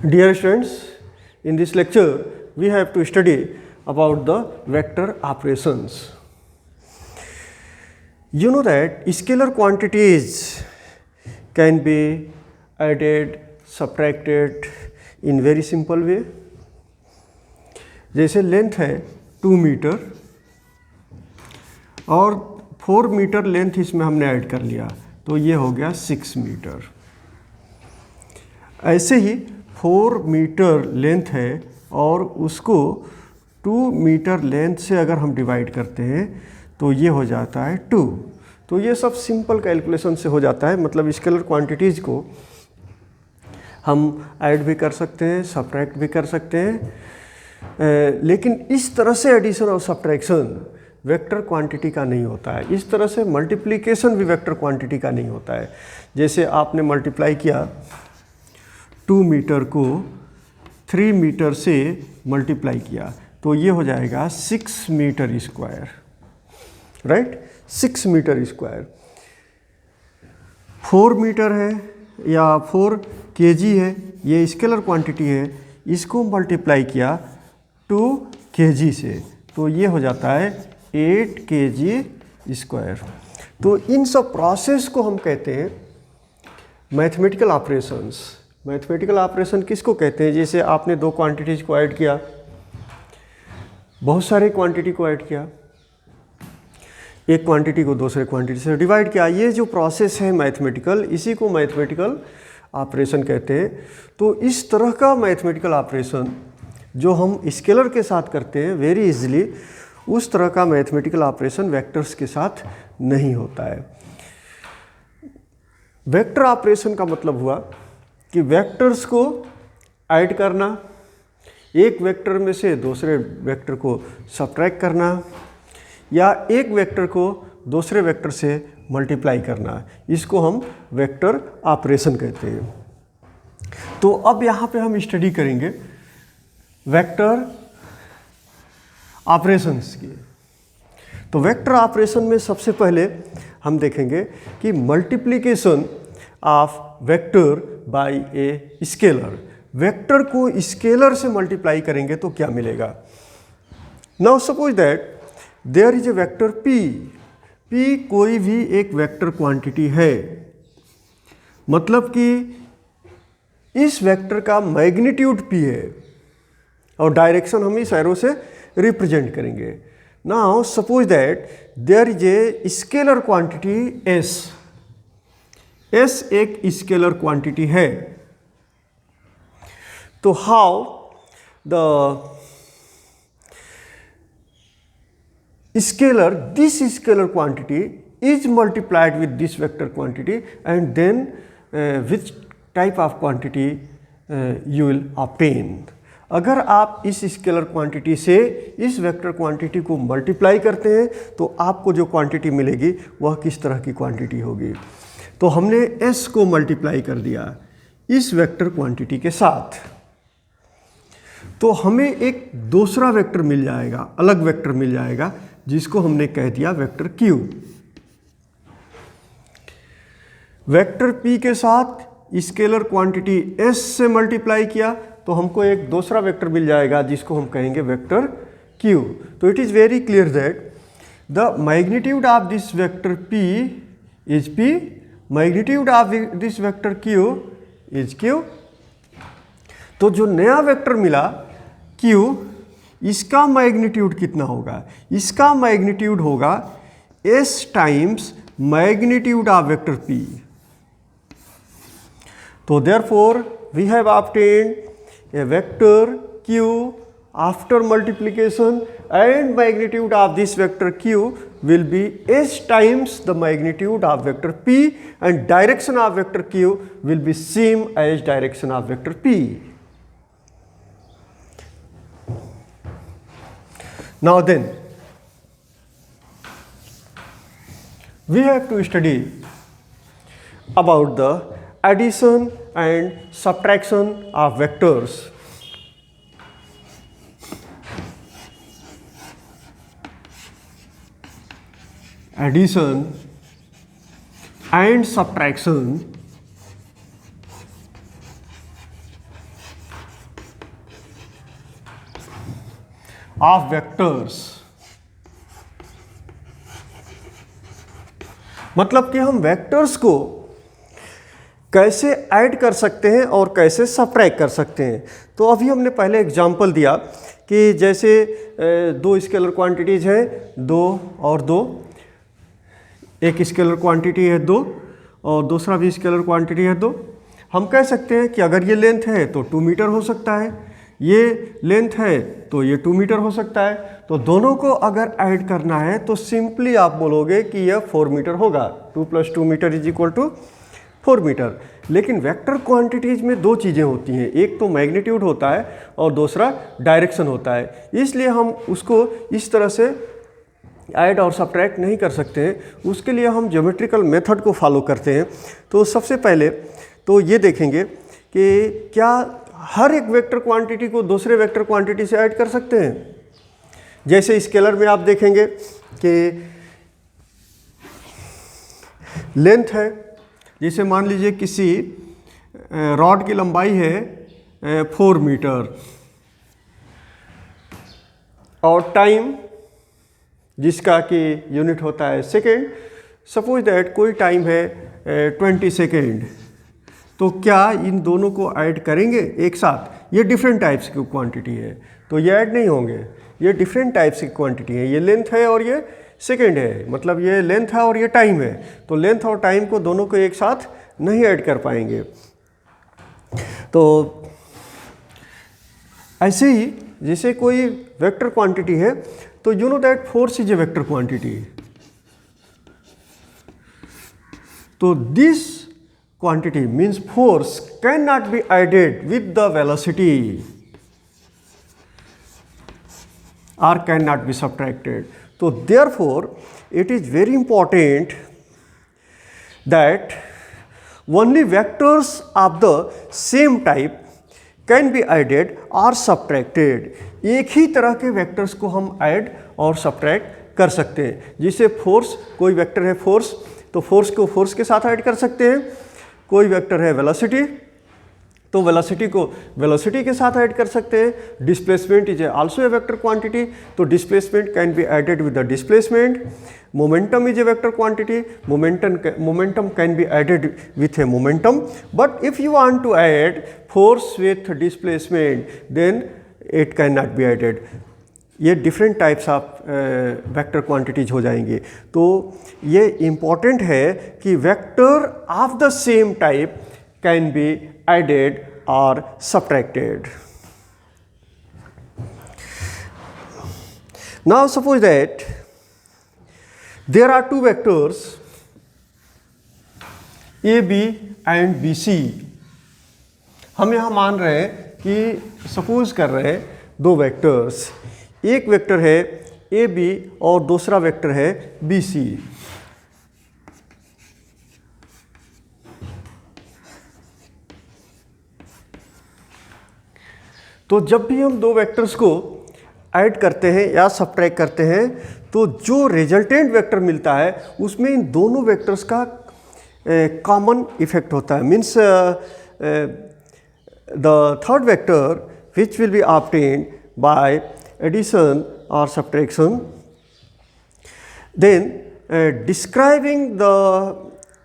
Dear students, in this lecture we have to study about the vector operations. You know that scalar quantities can be added, subtracted in very simple way. जैसे length है 2 metre और 4 metre length इसमें हमने add कर लिया तो ये हो गया 6 मीटर। ऐसे ही 4 मीटर लेंथ है और उसको 2 मीटर लेंथ से अगर हम डिवाइड करते हैं तो ये हो जाता है 2। तो ये सब सिंपल कैलकुलेशन से हो जाता है, मतलब स्केलर क्वांटिटीज़ को हम ऐड भी कर सकते हैं, सब्ट्रैक्ट भी कर सकते हैं। लेकिन इस तरह से एडिशन और सब्ट्रैक्शन वेक्टर क्वांटिटी का नहीं होता है। इस तरह से मल्टीप्लिकेशन भी वेक्टर क्वांटिटी का नहीं होता है। जैसे आपने मल्टीप्लाई किया 2 मीटर को 3 मीटर से मल्टीप्लाई किया तो ये हो जाएगा 6 metre square, right, 6 metre square. 4 metre है या 4 केजी है, ये स्केलर क्वांटिटी है, इसको मल्टीप्लाई किया 2 केजी से तो ये हो जाता है 8 केजी स्क्वायर। तो इन सब प्रोसेस को हम कहते हैं मैथमेटिकल ऑपरेशंस। मैथमेटिकल ऑपरेशन किसको कहते हैं? जैसे आपने 2 क्वांटिटीज़ को ऐड किया, बहुत सारे क्वांटिटी को ऐड किया, एक क्वांटिटी को दूसरे क्वांटिटी से डिवाइड किया, ये जो प्रोसेस है मैथमेटिकल, इसी को मैथमेटिकल ऑपरेशन कहते हैं। तो इस तरह का मैथमेटिकल ऑपरेशन जो हम स्केलर के साथ करते हैं वेरी इजीली, उस तरह का मैथमेटिकल ऑपरेशन वेक्टर्स के साथ नहीं होता है। वेक्टर ऑपरेशन का मतलब हुआ कि वेक्टर्स को ऐड करना, एक वेक्टर में से दूसरे वेक्टर को सब्ट्रैक्ट करना, या एक वेक्टर को दूसरे वेक्टर से मल्टीप्लाई करना, इसको हम वेक्टर ऑपरेशन कहते हैं। तो अब यहाँ पे हम स्टडी करेंगे वेक्टर ऑपरेशंस की। तो वेक्टर ऑपरेशन में सबसे पहले हम देखेंगे कि multiplication of vector by a scalar. Vector को स्केलर से मल्टीप्लाई करेंगे तो क्या मिलेगा। Now suppose that there is a vector p। p कोई भी एक वेक्टर क्वांटिटी है, मतलब कि इस वेक्टर का मैग्नीट्यूड p है और डायरेक्शन हम इस एरो से रिप्रेजेंट करेंगे। Now suppose that there is a scalar quantity s। s एक स्केलर क्वांटिटी है। तो how the scalar, this scalar quantity is multiplied with this vector quantity and then which type of quantity you will obtain। अगर आप इस scalar quantity से इस vector quantity को multiply करते हैं तो आपको जो क्वांटिटी मिलेगी वह किस तरह की क्वांटिटी होगी। तो हमने s को मल्टीप्लाई कर दिया इस वेक्टर क्वांटिटी के साथ, तो हमें एक दूसरा वेक्टर मिल जाएगा, अलग वेक्टर मिल जाएगा, जिसको हमने कह दिया वेक्टर q। वेक्टर p के साथ स्केलर क्वांटिटी s से मल्टीप्लाई किया तो हमको एक दूसरा वेक्टर मिल जाएगा जिसको हम कहेंगे वेक्टर q। तो it is very clear that the magnitude of this vector p is p, magnitude of this vector q is q। तो जो नया वेक्टर मिला q, इसका मैग्नीट्यूड कितना होगा? इसका मैग्नीट्यूड होगा s times magnitude of vector p। तो therefore we have obtained a vector q after multiplication and magnitude of this vector q will be s times the magnitude of vector p and direction of vector q will be same as direction of vector p. Now then, we have to study about the addition and subtraction of vectors. Addition and subtraction of vectors, मतलब कि हम vectors को कैसे add कर सकते हैं और कैसे सबट्रैक्ट कर सकते हैं। तो अभी हमने पहले एग्जांपल दिया कि जैसे दो स्केलर क्वांटिटीज हैं, 2 और 2, एक स्केलर क्वांटिटी है 2 और दूसरा भी स्केलर क्वांटिटी है 2। हम कह सकते हैं कि अगर ये लेंथ है तो 2 मीटर हो सकता है, ये लेंथ है तो ये 2 मीटर हो सकता है। तो दोनों को अगर ऐड करना है तो सिंपली आप बोलोगे कि यह 4 मीटर होगा, 2 + 2 मीटर = 4 मीटर। लेकिन वेक्टर क्वांटिटीज़ में दो चीज़ें होती हैं, एक तो मैग्नीट्यूड होता है और दूसरा डायरेक्शन होता है, इसलिए हम उसको इस तरह से ऐड और सब्ट्रैक्ट नहीं कर सकते हैं। उसके लिए हम ज्योमेट्रिकल मेथड को फॉलो करते हैं। तो सबसे पहले तो ये देखेंगे कि क्या हर एक वेक्टर क्वांटिटी को दूसरे वेक्टर क्वांटिटी से ऐड कर सकते हैं। जैसे स्केलर में आप देखेंगे कि लेंथ है, जैसे मान लीजिए किसी रॉड की लंबाई है 4 मीटर और टाइम जिसका कि यूनिट होता है सेकेंड, सपोज दैट कोई टाइम है 20 सेकेंड। तो क्या इन दोनों को ऐड करेंगे एक साथ? ये डिफरेंट टाइप्स की क्वांटिटी है तो ये ऐड नहीं होंगे, ये डिफरेंट टाइप्स की क्वांटिटी है। ये लेंथ है और ये सेकेंड है, मतलब ये लेंथ है और ये टाइम है। तो लेंथ और टाइम को दोनों को एक साथ नहीं ऐड कर पाएंगे। तो ऐसे ही जैसे कोई वेक्टर क्वांटिटी है तो you know that force is a vector quantity. तो this quantity means force cannot be added with the velocity or cannot be subtracted. So therefore it is very important that only vectors of the same type can be added or subtracted. एक ही तरह के vectors को हम add और subtract कर सकते हैं। जैसे फोर्स, कोई वेक्टर है फोर्स, तो फोर्स को फोर्स के साथ ऐड कर सकते हैं। कोई वेक्टर है वेलोसिटी, तो वेलोसिटी को वेलोसिटी के साथ ऐड कर सकते हैं। Displacement is also a vector quantity, तो displacement can be added with the displacement. Momentum is a vector quantity, momentum can be added with a momentum. But if you want to add force with displacement then it can not be added. ये different types of vector quantities हो जाएंगे। तो ये important है कि vector of the same type can be added और subtracted. Now suppose that there are two vectors A B and B C. हम यहाँ मान रहे हैं कि सपोज कर रहे हैं दो वेक्टर्स, एक वेक्टर है ए बी और दूसरा वेक्टर है बी सी। तो जब भी हम दो वेक्टर्स को ऐड करते हैं या सब्ट्रैक्ट करते हैं तो जो रिजल्टेंट वेक्टर मिलता है उसमें इन दोनों वेक्टर्स का कॉमन इफेक्ट होता है। Means the third vector which will be obtained by addition or subtraction, then describing the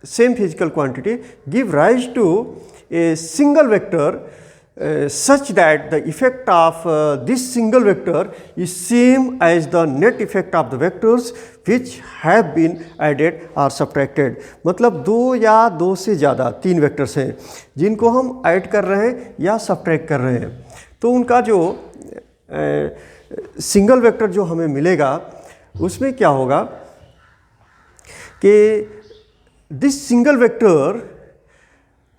same physical quantity give rise to a single vector such that the effect of this single vector is same as the net effect of the vectors which have been added or subtracted। मतलब दो या दो से ज़्यादा, तीन vectors हैं जिनको हम ऐड कर रहे हैं या सब्ट्रैक्ट कर रहे हैं, तो उनका जो सिंगल वेक्टर जो हमें मिलेगा उसमें क्या होगा कि this single vector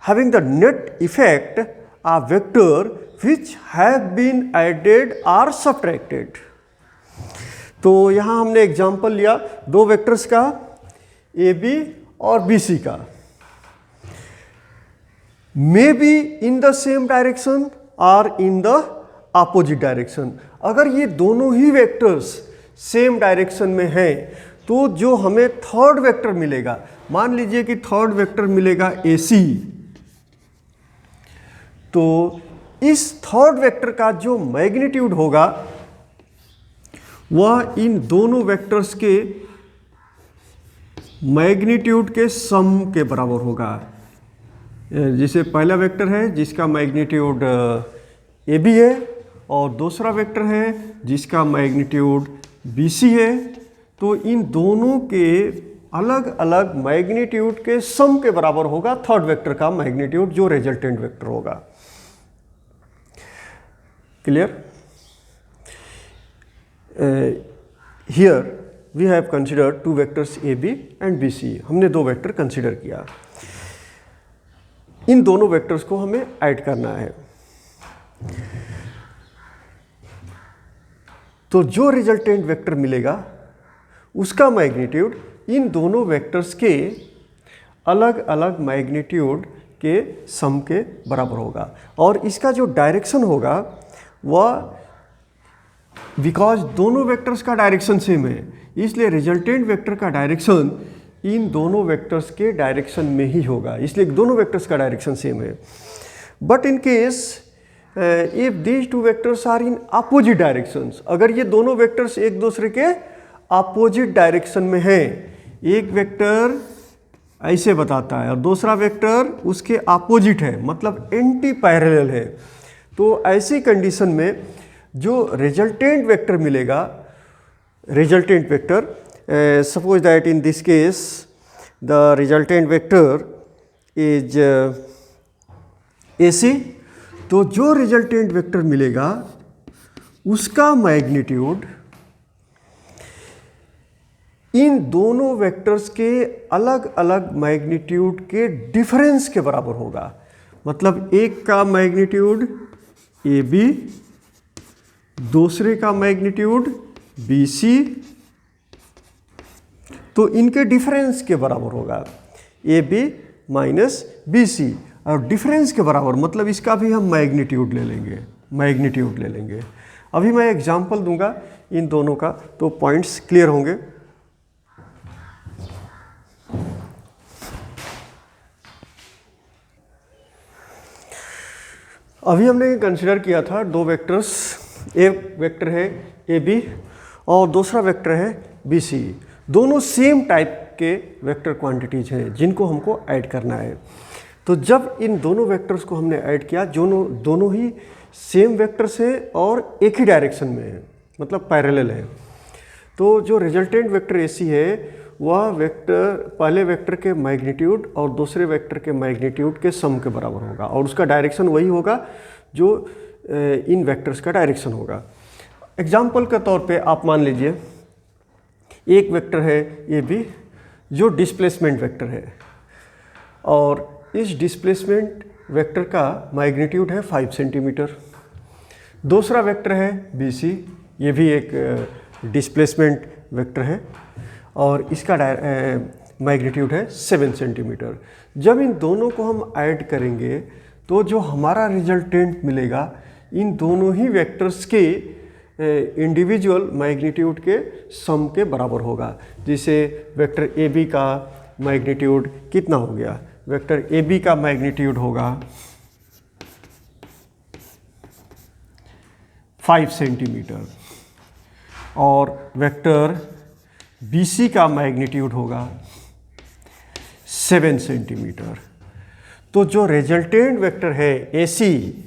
having the net effect of vector which have been added और सब्ट्रैक्टेड। तो यहाँ हमने एग्जांपल लिया दो वेक्टर्स का, ए बी और बी सी का, may be in the same direction और इन द अपोजिट डायरेक्शन। अगर ये दोनों ही वेक्टर्स सेम डायरेक्शन में हैं तो जो हमें थर्ड वेक्टर मिलेगा, मान लीजिए कि थर्ड वेक्टर मिलेगा ए सी, तो इस थर्ड वेक्टर का जो मैग्नीट्यूड होगा वह इन दोनों वेक्टर्स के मैग्नीट्यूड के सम के बराबर होगा। जैसे पहला वेक्टर है जिसका मैग्नीट्यूड ए बी है और दूसरा वेक्टर है जिसका मैग्नीट्यूड बी सी है, तो इन दोनों के अलग अलग मैग्नीट्यूड के सम के बराबर होगा थर्ड वेक्टर का मैग्नीट्यूड, जो रिजल्टेंट वेक्टर होगा। Clear? Here we have considered two vectors A B and B C. हमने दो वेक्टर कंसिडर किया, इन दोनों वेक्टर्स को हमें ऐड करना है। तो जो रिजल्टेंट वेक्टर मिलेगा उसका मैग्नीट्यूड इन दोनों वेक्टर्स के अलग अलग मैग्नीट्यूड के सम के बराबर होगा। और इसका जो डायरेक्शन होगा वह, बिकॉज दोनों वेक्टर्स का डायरेक्शन सेम है, इसलिए रिजल्टेंट वेक्टर का डायरेक्शन इन दोनों वेक्टर्स के डायरेक्शन में ही होगा, इसलिए दोनों वेक्टर्स का डायरेक्शन सेम है। But in case if these two vectors are in opposite directions, अगर ये दोनों वेक्टर्स एक दूसरे के अपोजिट डायरेक्शन में हैं, एक वेक्टर ऐसे बताता है और दूसरा वेक्टर उसके अपोजिट है, मतलब एंटी पैरेलल है, तो ऐसी कंडीशन में जो रिजल्टेंट वेक्टर मिलेगा, resultant vector, suppose that in this case the resultant vector is AC, तो जो रिजल्टेंट वेक्टर मिलेगा उसका मैग्नीट्यूड इन दोनों वेक्टर्स के अलग अलग मैग्नीट्यूड के डिफरेंस के बराबर होगा। मतलब एक का मैग्नीट्यूड ए बी, दूसरे का मैग्नीट्यूड बी सी, तो इनके डिफरेंस के बराबर होगा A B minus B C, और डिफरेंस के बराबर मतलब इसका भी हम मैग्नीट्यूड ले लेंगे, मैग्नीट्यूड ले लेंगे। अभी मैं एग्जांपल दूंगा इन दोनों का, तो पॉइंट्स क्लियर होंगे। अभी हमने कंसिडर किया था दो वेक्टर्स, एक वेक्टर है ए बी और दूसरा वेक्टर है बी सी। दोनों सेम टाइप के वेक्टर क्वांटिटीज हैं जिनको हमको ऐड करना है। तो जब इन दोनों वेक्टर्स को हमने ऐड किया, दोनों ही सेम वेक्टर्स हैं और एक ही डायरेक्शन में है, मतलब पैरेलल है, तो जो रिजल्टेंट वेक्टर ए सी है वह वेक्टर पहले वेक्टर के मैग्नीट्यूड और दूसरे वेक्टर के मैग्नीट्यूड के सम के बराबर होगा, और उसका डायरेक्शन वही होगा जो इन वेक्टर्स का डायरेक्शन होगा। एग्जाम्पल के तौर पे आप मान लीजिए एक वेक्टर है ए बी जो डिस्प्लेसमेंट वेक्टर है, और इस डिस्प्लेसमेंट वेक्टर का मैग्नीट्यूड है 5 सेंटीमीटर। दूसरा वेक्टर है बी सी, ये भी एक डिस्प्लेसमेंट वेक्टर है और इसका मैग्नीट्यूड है 7 सेंटीमीटर। जब इन दोनों को हम ऐड करेंगे तो जो हमारा रिजल्टेंट मिलेगा इन दोनों ही वेक्टर्स के इंडिविजुअल मैग्नीट्यूड के सम के बराबर होगा। जैसे वेक्टर ए बी का मैग्नीट्यूड कितना हो गया, वेक्टर ए बी का मैग्नीट्यूड होगा 5 सेंटीमीटर और वेक्टर बी सी का मैग्नीट्यूड होगा 7 सेंटीमीटर। तो जो रिजल्टेंट वेक्टर है ए सी,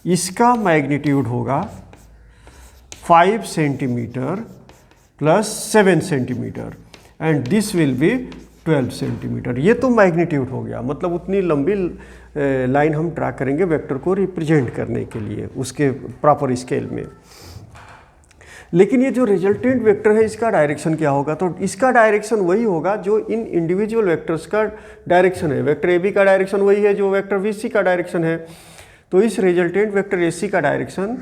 इसका मैग्नीट्यूड होगा 5 centimetre plus 7 centimetre and this will B 12 centimetre. ये तो मैग्नीट्यूड हो गया, मतलब उतनी लंबी लाइन हम ड्रा करेंगे वेक्टर को रिप्रेजेंट करने के लिए उसके प्रॉपर स्केल में। लेकिन ये जो रिजल्टेंट वेक्टर है इसका डायरेक्शन क्या होगा, तो इसका डायरेक्शन वही होगा जो इन इंडिविजुअल वेक्टर्स का डायरेक्शन है। वेक्टर ए बी का डायरेक्शन वही है जो वेक्टर बी सी का डायरेक्शन है, तो इस रिजल्टेंट वेक्टर ए सी का डायरेक्शन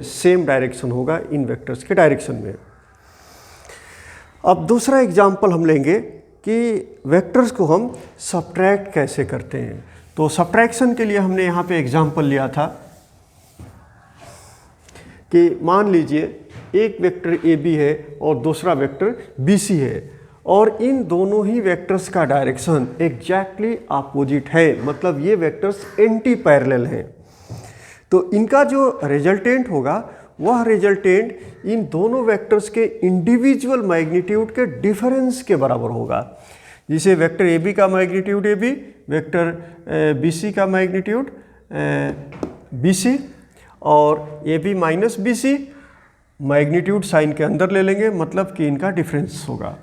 सेम डायरेक्शन होगा इन वेक्टर्स के डायरेक्शन में। अब दूसरा एग्जाम्पल हम लेंगे कि वेक्टर्स को हम सब्ट्रैक्ट कैसे करते हैं। तो सब्ट्रैक्शन के लिए हमने यहाँ पे एग्जाम्पल लिया था कि मान लीजिए एक वेक्टर ए बी है और दूसरा वेक्टर बी सी है और इन दोनों ही वेक्टर्स का डायरेक्शन एग्जैक्टली अपोजिट है, मतलब ये वेक्टर्स एंटी पैरेलल हैं। तो इनका जो रिजल्टेंट होगा वह रिजल्टेंट इन दोनों वेक्टर्स के इंडिविजुअल मैग्नीट्यूड के डिफरेंस के बराबर होगा। जिसे वेक्टर ए बी का magnitude A B, vector B C का मैग्नीट्यूड बी सी, और A B minus B C magnitude sign के अंदर ले लेंगे, मतलब कि इनका डिफरेंस होगा।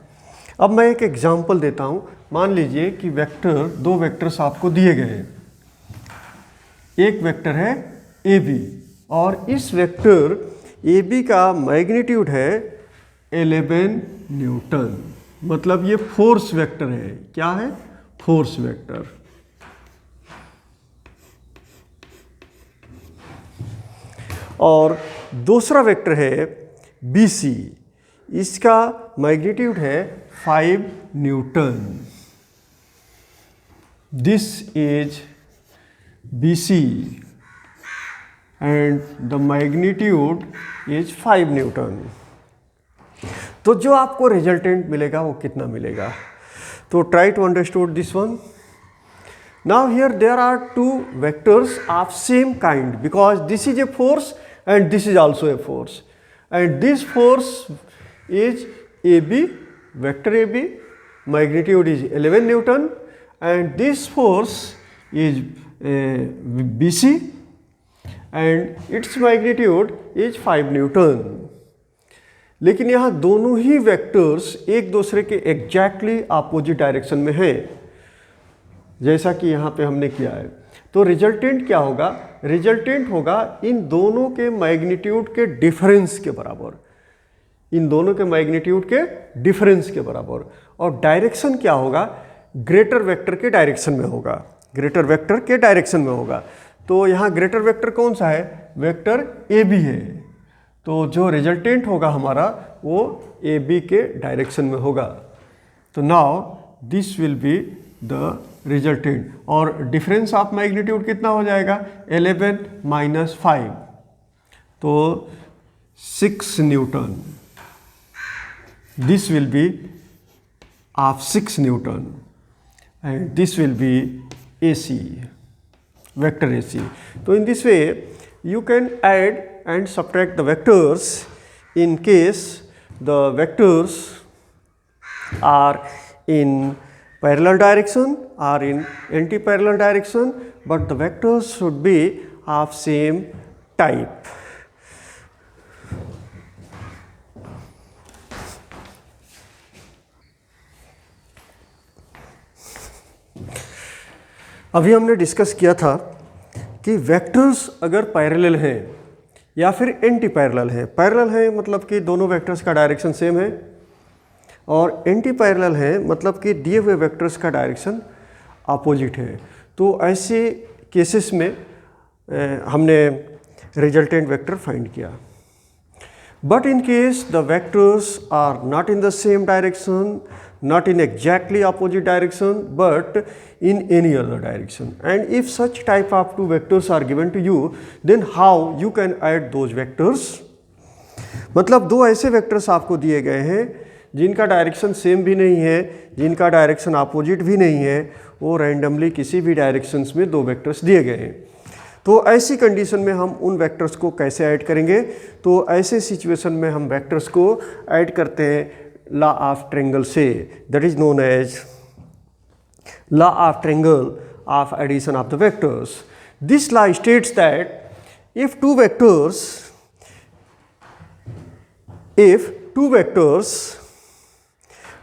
अब मैं एक एग्जांपल देता हूँ। मान लीजिए कि दो वेक्टर्स आपको दिए गए हैं। एक वेक्टर है ए बी और इस वेक्टर ए बी का मैग्नीट्यूड है 11 न्यूटन, मतलब ये फोर्स वेक्टर है। क्या है? Force vector. और दूसरा वेक्टर है बी सी, इसका मैग्नीट्यूड है 5 newton. This is B C and the magnitude is 5 newton. तो जो आपको रिजल्टेंट मिलेगा वो कितना मिलेगा? तो try to understood this one. Now here there are two vectors of same kind because this is a force and this is also a force, and this force is AB, vector AB, magnitude is 11 Newton, and this force is BC and its magnitude is 5 Newton। लेकिन यहाँ दोनों ही vectors एक दूसरे के exactly opposite direction में हैं, जैसा कि यहाँ पे हमने किया है। तो रिजल्टेंट क्या होगा? रिजल्टेंट होगा इन दोनों के मैग्नीट्यूड के डिफरेंस के बराबर, इन दोनों के मैग्नीट्यूड के डिफरेंस के बराबर। और डायरेक्शन क्या होगा? ग्रेटर वेक्टर के डायरेक्शन में होगा, ग्रेटर वेक्टर के डायरेक्शन में होगा। तो यहाँ ग्रेटर वेक्टर कौन सा है? वेक्टर ए बी है। तो जो रिजल्टेंट होगा हमारा वो ए बी के डायरेक्शन में होगा। तो now this will be the resultant. और डिफरेंस ऑफ मैग्नीट्यूड कितना हो जाएगा? 11 माइनस 5, तो 6 Newton. This will B of 6 Newton and this will B AC, vector AC। तो in this way you can add and subtract the vectors in case the vectors are in parallel direction or in anti-parallel direction, but the vectors should be of same type. अभी हमने discuss किया था कि vectors अगर parallel हैं या फिर anti parallel है। पैरेलल है मतलब कि दोनों वेक्टर्स का डायरेक्शन सेम है, और एंटी पैरेलल है मतलब कि दिए हुए वेक्टर्स का डायरेक्शन अपोजिट है। तो ऐसे केसेस में हमने रिजल्टेंट वेक्टर फाइंड किया। But in case the vectors are not in the same direction, not in exactly opposite direction but in any other direction, and if such type of two vectors are given to you, then how you can add those vectors। मतलब दो ऐसे vectors आपको दिए गए हैं जिनका direction same भी नहीं है, जिनका डायरेक्शन अपोजिट भी नहीं है, वो रैंडमली किसी भी डायरेक्शंस में दो वेक्टर्स दिए गए हैं। तो ऐसी कंडीशन में हम उन वेक्टर्स को कैसे ऐड करेंगे? तो ऐसे सिचुएशन में हम वेक्टर्स को ऐड करते हैं law of triangle से, that is known as law of triangle of addition of the vectors. This law states that if two vectors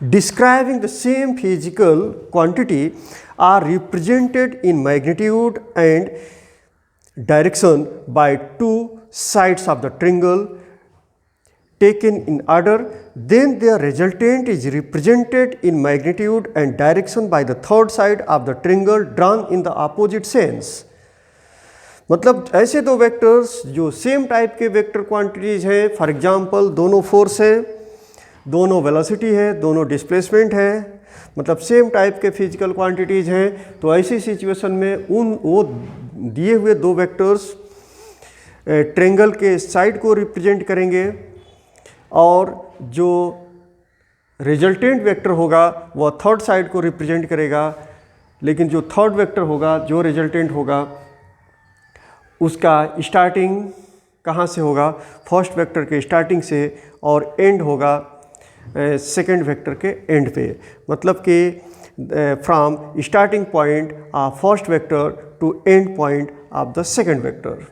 describing the same physical quantity are represented in magnitude and direction by two sides of the triangle taken in order, then their resultant is represented in magnitude and direction by the third side of the triangle drawn in the opposite sense। मतलब ऐसे दो vectors जो same type के vector quantities हैं, for example दोनों force हैं, दोनों velocity है, दोनों डिस्प्लेसमेंट है, मतलब सेम टाइप के फिजिकल क्वांटिटीज हैं। तो ऐसी सिचुएशन में वो दिए हुए दो वेक्टर्स ट्रायंगल के साइड को रिप्रेजेंट करेंगे, और जो रिजल्टेंट वेक्टर होगा वह थर्ड साइड को रिप्रेजेंट करेगा। लेकिन जो थर्ड वेक्टर होगा, जो रिजल्टेंट होगा, उसका स्टार्टिंग कहाँ से होगा, फर्स्ट वेक्टर के स्टार्टिंग से, और एंड होगा सेकेंड वेक्टर के एंड पे। मतलब कि from starting point of first vector to end point of the second vector.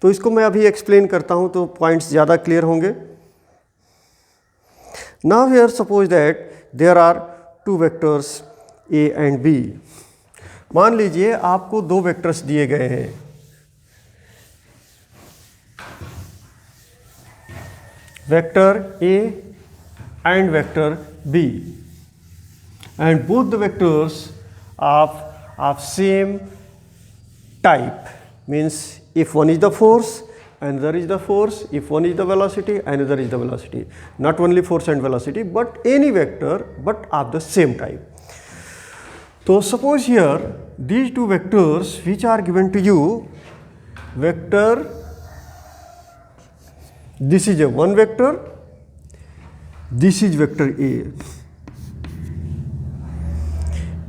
तो इसको मैं अभी एक्सप्लेन करता हूँ तो पॉइंट्स ज़्यादा क्लियर होंगे। Now here suppose that there are two vectors A and B. मान लीजिए आपको दो वेक्टर्स दिए गए हैं, vector A and vector B, and both the vectors of same type, means if one is the force another is the force, if one is the velocity another is the velocity, not only force and velocity but any vector but of the same type. So suppose here these two vectors which are given to you, vector, this is a one vector, this is vector A,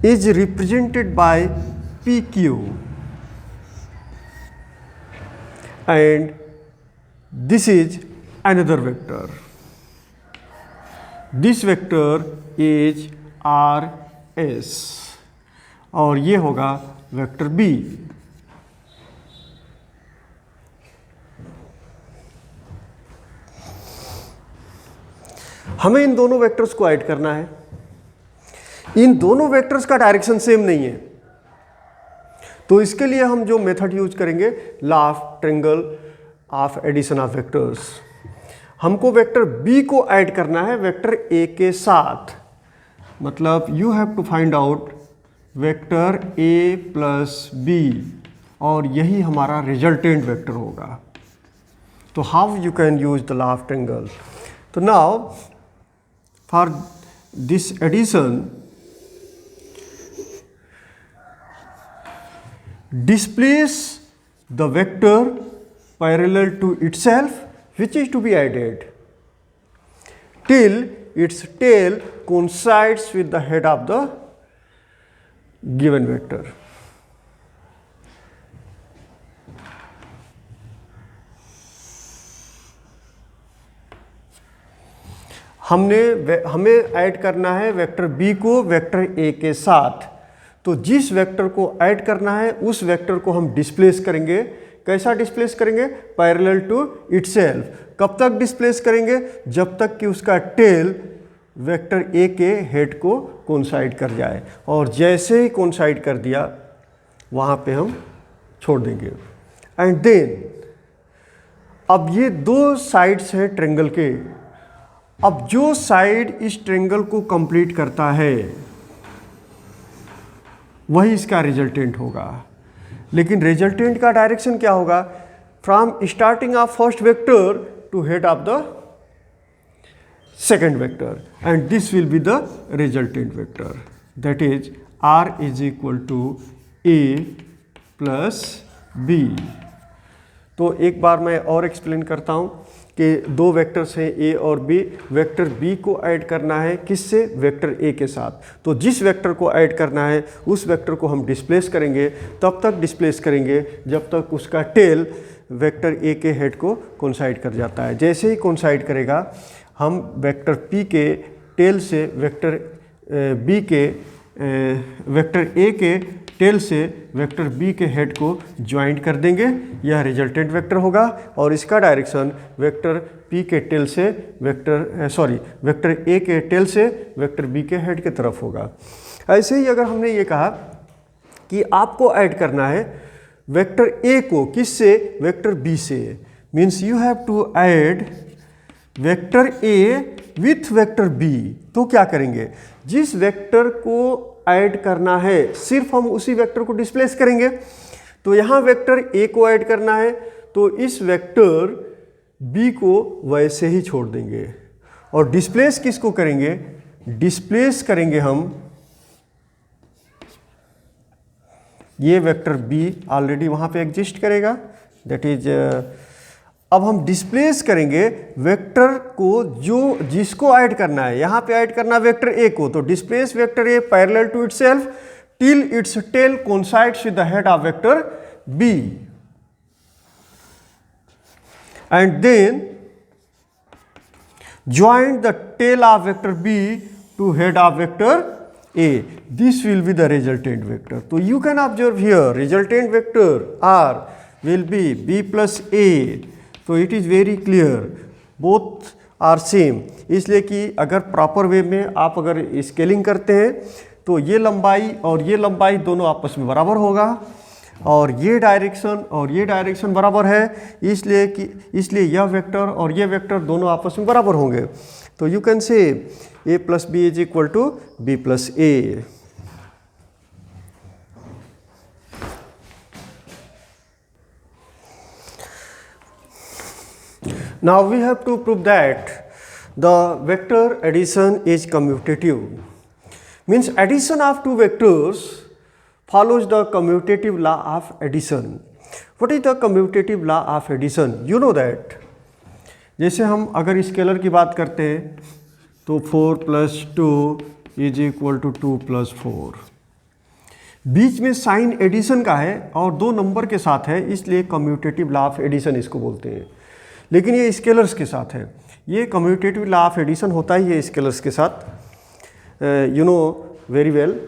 is represented by PQ, and this is another vector. This vector is RS और ये होगा vector B। हमें इन दोनों vectors को add करना है। इन दोनों vectors का डायरेक्शन सेम नहीं है, तो इसके लिए हम जो मेथड यूज करेंगे, law of triangle of addition of vectors. हमको वेक्टर बी को ऐड करना है वेक्टर ए के साथ, मतलब you have to find out vector A plus B, और यही हमारा रिजल्टेंट वेक्टर होगा। तो how you can use the law of triangle. तो now for this addition, displace the vector parallel to itself which is to be added till its tail coincides with the head of the given vector. हमें add करना है vector B को vector A के साथ। तो जिस vector को add करना है उस वेक्टर को हम डिस्प्लेस करेंगे। कैसा डिस्प्लेस करेंगे? Parallel to itself. कब तक डिस्प्लेस करेंगे? जब तक कि उसका टेल वेक्टर ए के हेड को कोइंसाइड कर जाए, और जैसे ही कोइंसाइड कर दिया वहाँ पे हम छोड़ देंगे। एंड देन अब ये दो साइड्स हैं ट्रायंगल के। अब जो साइड इस ट्रायंगल को कंप्लीट करता है वही इसका रिजल्टेंट होगा। लेकिन रिजल्टेंट का डायरेक्शन क्या होगा? From starting of first vector to head of the second vector, and this will be the resultant vector, that is R is equal to A plus B। तो एक बार मैं और एक्सप्लेन करता हूँ कि दो वेक्टर्स हैं ए और बी। वेक्टर बी को ऐड करना है किससे? वेक्टर ए के साथ। तो जिस वेक्टर को ऐड करना है उस वेक्टर को हम डिस्प्लेस करेंगे। तब तक डिस्प्लेस करेंगे जब तक उसका टेल वेक्टर ए के हेड को कोइंसाइड कर जाता है। जैसे ही कोइंसाइड करेगा हम वेक्टर पी के टेल से वेक्टर बी के वेक्टर ए के टेल से वेक्टर बी के हेड को ज्वाइंट कर देंगे। यह रिजल्टेंट वेक्टर होगा और इसका डायरेक्शन वेक्टर पी के टेल से वेक्टर ए के टेल से वेक्टर बी के हेड के तरफ होगा। ऐसे ही अगर हमने ये कहा कि आपको ऐड करना है वेक्टर ए को किससे? वेक्टर बी से, means you have to add vector A with vector B. तो क्या करेंगे? जिस वेक्टर को ऐड करना है सिर्फ हम उसी वेक्टर को डिस्प्लेस करेंगे। तो यहाँ वेक्टर ए को ऐड करना है तो इस वेक्टर बी को वैसे ही छोड़ देंगे। और डिस्प्लेस किसको करेंगे? डिस्प्लेस करेंगे हम ये वेक्टर बी, ऑलरेडी वहाँ पे एग्जिस्ट करेगा, दैट इज अब हम डिस्प्लेस करेंगे वेक्टर को जो जिसको ऐड करना है। यहाँ पे ऐड करना वेक्टर ए को, तो displace vector A parallel to itself till its tail coincides with the head of vector B. and then join the tail of vector B to head of vector A. This will be the resultant vector. So you can observe here resultant vector R will be B plus A. So it is very clear both are same. इसलिए कि अगर proper way में आप अगर scaling करते हैं तो ये लंबाई और ये लंबाई दोनों आपस में बराबर होगा और ये डायरेक्शन बराबर है, इसलिए यह वेक्टर और ये वेक्टर दोनों आपस में बराबर होंगे. तो you can say a plus B is equal to B plus A. Now we have to prove that the vector addition is commutative. Means addition of two vectors follows the commutative law of addition. What is the commutative law of addition? You know that. जैसे हम अगर scalar की बात करते हैं तो 4 plus 2 is equal to 2 plus 4. बीच में साइन एडिशन का है और दो नंबर के साथ है, इसलिए कम्यूटेटिव लॉ ऑफ एडिशन इसको बोलते हैं. लेकिन ये स्केलर्स के साथ है. ये कम्यूटेटिव लॉ ऑफ एडिशन होता ही है स्केलर्स के साथ, you know very well.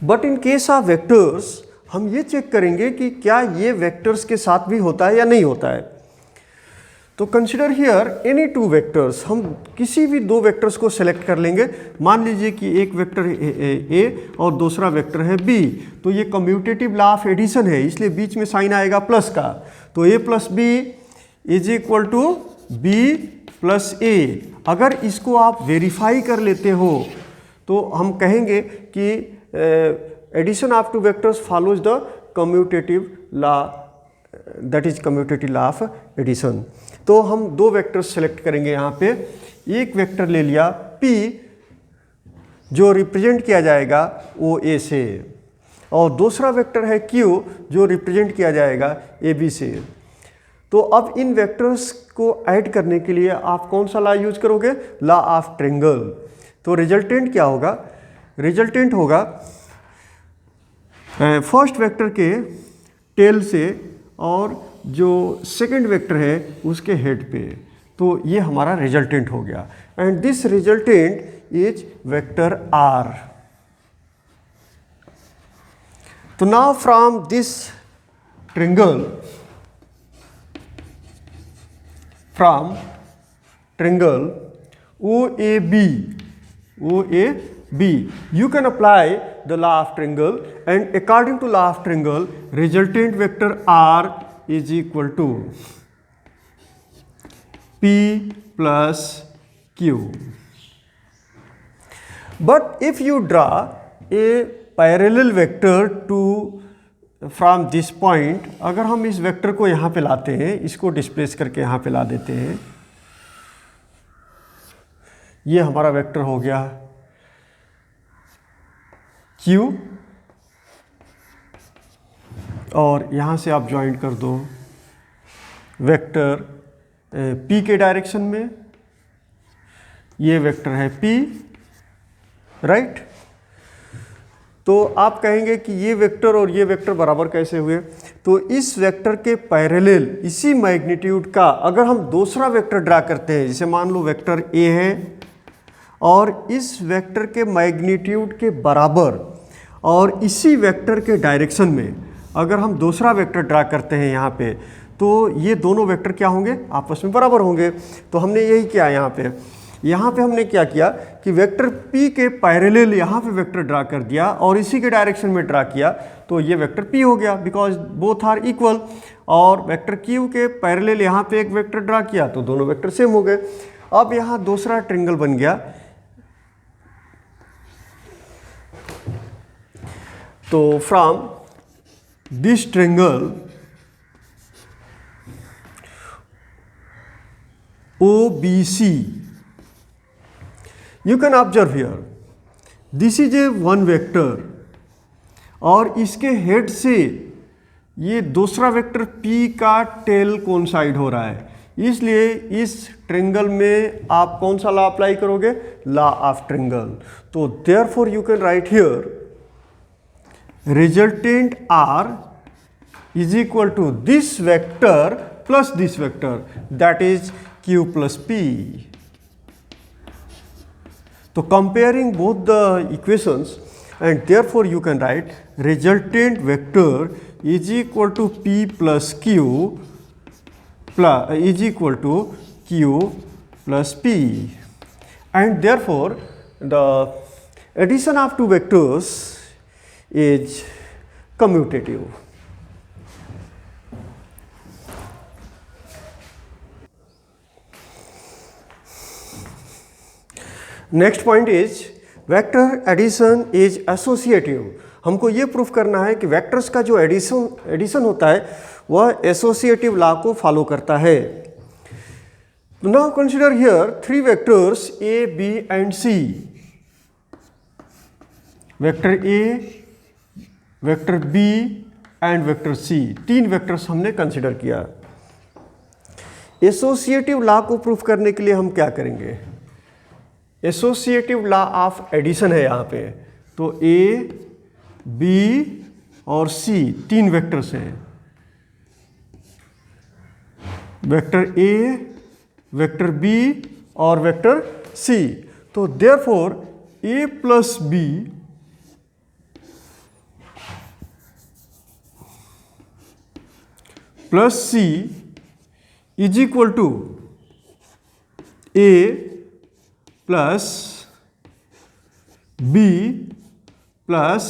But in case of vectors हम ये चेक करेंगे कि क्या ये वेक्टर्स के साथ भी होता है या नहीं होता है. तो consider here any two vectors. हम किसी भी दो वेक्टर्स को सेलेक्ट कर लेंगे. मान लीजिए कि एक वेक्टर ए और दूसरा वेक्टर है बी. तो ये कम्यूटेटिव लॉ ऑफ एडिशन है, इसलिए बीच में साइन आएगा प्लस का. तो A plus B is equal to B plus A. अगर इसको आप वेरीफाई कर लेते हो तो हम कहेंगे कि addition of two vectors follows the commutative law, that is commutative law of addition. तो हम दो वेक्टर्स सेलेक्ट करेंगे यहाँ पे. एक वेक्टर ले लिया P जो रिप्रेजेंट किया जाएगा ओ ए से, और दूसरा वेक्टर है Q जो रिप्रेजेंट किया जाएगा ए बी से. तो अब इन वेक्टर्स को ऐड करने के लिए आप कौन सा लॉ यूज करोगे? Law of triangle. तो रिजल्टेंट क्या होगा? रिजल्टेंट होगा फर्स्ट वेक्टर के टेल से और जो सेकंड वेक्टर है उसके हेड पे. तो ये हमारा रिजल्टेंट हो गया. And this resultant is vector R. तो now from this triangle, from triangle OAB, you can apply the law of triangle, and according to law of triangle resultant vector R is equal to P plus Q. But if you draw a parallel vector to from this point, अगर हम इस vector को यहाँ पे लाते हैं, इसको displace करके यहाँ पे ला देते हैं, ये हमारा वेक्टर हो गया Q, और यहाँ से आप ज्वाइन कर दो वेक्टर P के डायरेक्शन में. ये वेक्टर है P, राइट. तो आप कहेंगे कि ये वेक्टर और ये वेक्टर बराबर कैसे हुए? तो इस वेक्टर के पैरेलल इसी मैग्नीट्यूड का अगर हम दूसरा वेक्टर ड्रा करते हैं, जैसे मान लो वेक्टर A है और इस वेक्टर के मैग्नीट्यूड के बराबर और इसी वेक्टर के डायरेक्शन में अगर हम दूसरा वेक्टर ड्रा करते हैं यहाँ पे, तो ये दोनों वेक्टर क्या होंगे? आपस में बराबर होंगे. तो हमने यही किया यहाँ पे हमने क्या किया कि वेक्टर P के पैरेलल यहाँ पे वेक्टर ड्रा कर दिया और इसी के डायरेक्शन में ड्रा किया, तो ये वेक्टर P हो गया बिकॉज बोथ आर इक्वल. और वेक्टर Q के पैरेलल यहाँ पे एक वेक्टर ड्रा किया तो दोनों वेक्टर सेम हो गए. अब यहाँ दूसरा ट्रायंगल बन गया. तो from this triangle OBC, you can observe here, this is a one vector और इसके हेड से ये दूसरा वेक्टर P का टेल कोइंसाइड हो रहा है, इसलिए इस ट्रायंगल में आप कौन सा लॉ अप्लाई करोगे? Law of triangle. तो therefore you can write here resultant R is equal to this vector plus this vector, that is q plus p. So comparing both the equations, and therefore you can write resultant vector is equal to p plus q plus is equal to q plus p, and therefore the addition of two vectors is commutative. Next point is vector addition is associative. हमको ये proof करना है कि vectors का जो addition होता है वह एसोसिएटिव लॉ को फॉलो करता है. Now consider here three vectors A, B and C. Vector A, vector B and vector C, तीन वेक्टर्स हमने कंसीडर किया. एसोसिएटिव लॉ को प्रूफ करने के लिए हम क्या करेंगे? एसोसिएटिव लॉ ऑफ एडिशन है यहाँ पे. तो ए, बी और सी तीन वेक्टर्स हैं. वेक्टर ए, वेक्टर बी और वेक्टर सी. तो therefore A plus B plus C is equal to A plus B plus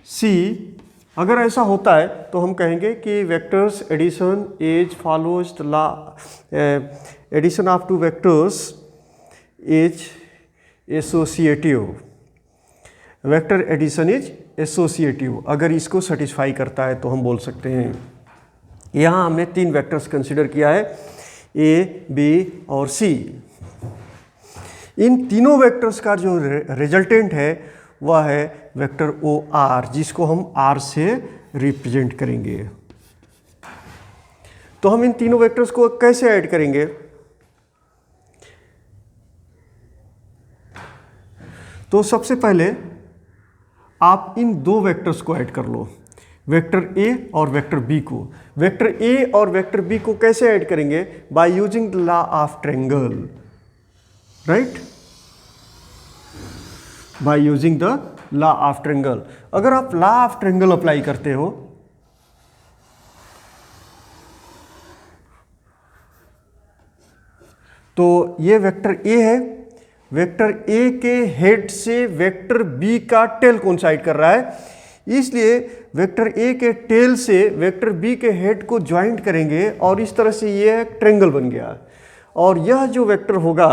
C. अगर ऐसा होता है तो हम कहेंगे कि vectors addition is follows the law, addition of two vectors is associative. Vector addition is associative. अगर इसको सेटिस्फाई करता है तो हम बोल सकते हैं. यहाँ हमने तीन वेक्टर्स कंसिडर किया है, ए, बी और सी. इन तीनों वेक्टर्स का जो रिजल्टेंट है वह है वेक्टर ओ आर, जिसको हम आर से रिप्रेजेंट करेंगे. तो हम इन तीनों वेक्टर्स को कैसे ऐड करेंगे? तो सबसे पहले आप इन दो वेक्टर्स को ऐड कर लो, वेक्टर ए और वेक्टर बी को. वेक्टर ए और वेक्टर बी को कैसे ऐड करेंगे? By using the law of triangle, right? By using the law of triangle. अगर आप लॉ ऑफ ट्रायंगल अप्लाई करते हो तो ये वेक्टर ए है. वेक्टर ए के हेड से वेक्टर बी का टेल कोइंसाइड कर रहा है, इसलिए वेक्टर ए के टेल से वेक्टर बी के हेड को ज्वाइंट करेंगे और इस तरह से ये एक ट्रायंगल बन गया. और यह जो वेक्टर होगा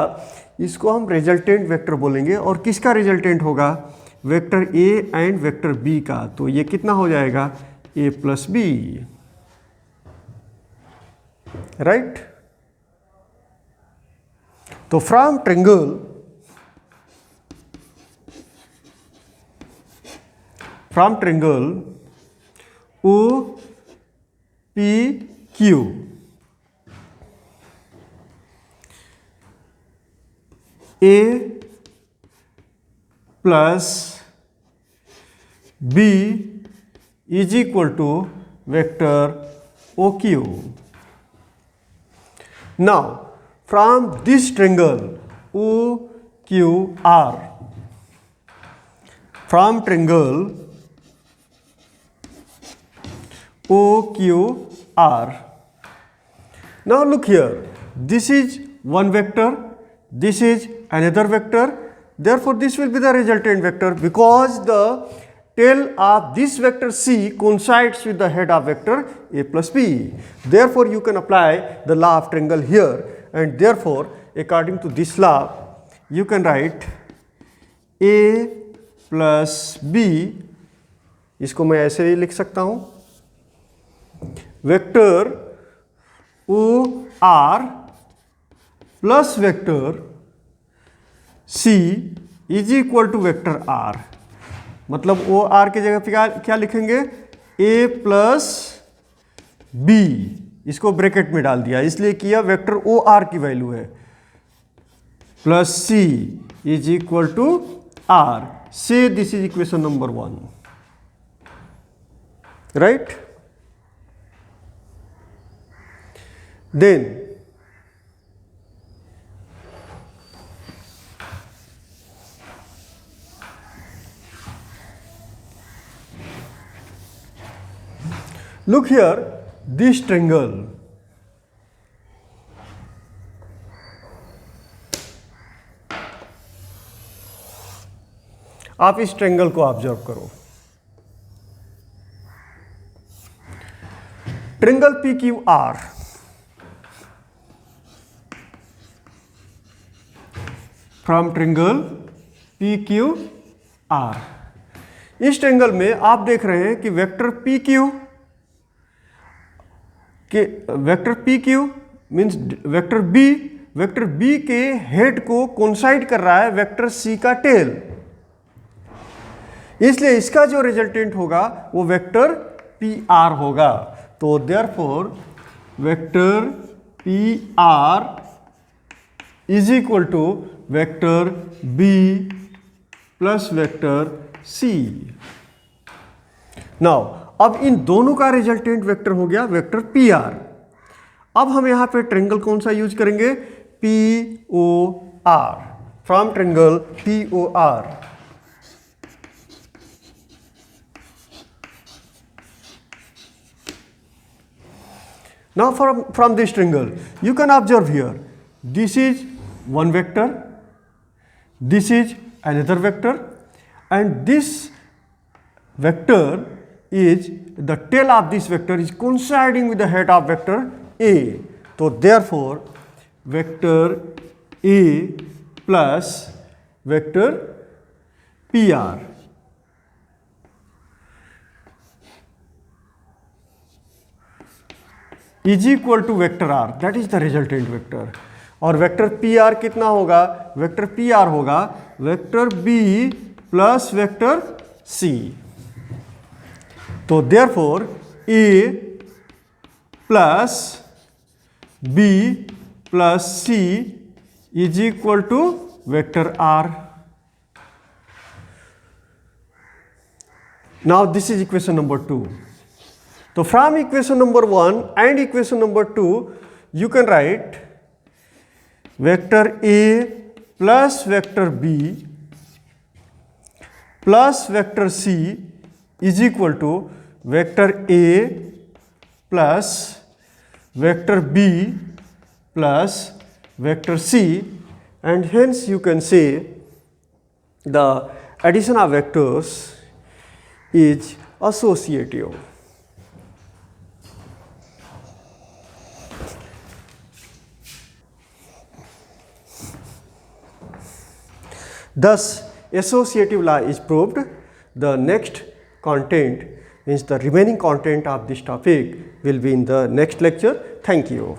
इसको हम रिजल्टेंट वेक्टर बोलेंगे. और किसका रिजल्टेंट होगा? Vector A and vector B का. तो ये कितना हो जाएगा? A plus B, right? तो from triangle O P Q, A plus B is equal to vector O Q. Now from this triangle O Q R, from triangle O Q R. Now look here, this is one vector, this is another vector, therefore this will be the resultant vector because the tail of this vector C coincides with the head of vector A plus B. Therefore you can apply the law of triangle here, and therefore according to this law you can write A plus B. इसको मैं ऐसे ही लिख सकता हूँ, vector O R plus vector C is equal to vector R. मतलब O R की जगह पे क्या लिखेंगे? ए प्लस बी, इसको ब्रैकेट में डाल दिया इसलिए कि यह वेक्टर ओ आर की वैल्यू है, plus C is equal to R. So this is equation number 1, right? Then look here, this triangle. आप इस ट्रायंगल को ऑब्जर्व करो। Triangle P Q R, from triangle P Q R, इस triangle में आप देख रहे हैं कि vector P Q means vector B के हेड को कोइंसाइड कर रहा है वेक्टर सी का टेल, इसलिए इसका जो रिजल्टेंट होगा वो वेक्टर पी आर होगा। तो therefore vector P R is equal to vector B plus vector C. Now अब इन दोनों का रिजल्टेंट वेक्टर हो गया वेक्टर पी आर। अब हम यहां पे ट्रायंगल कौन सा यूज करेंगे? P O R, from triangle P O R. Now from this triangle, you can observe here, this is one vector, this is another vector, and this vector is, the tail of this vector is coinciding with the head of vector A. So therefore, vector A plus vector PR is equal to vector R, that is the resultant vector. और vector P R कितना होगा? Vector P R होगा vector B plus vector C. तो therefore A plus B plus C is equal to vector R. Now this is equation number 2. So from equation number 1 and equation number 2, you can write vector A plus vector B plus vector C is equal to vector A plus vector B plus vector C, and hence you can say the addition of vectors is associative. Thus, associative law is proved. The next content means the remaining content of this topic will be in the next lecture. Thank you.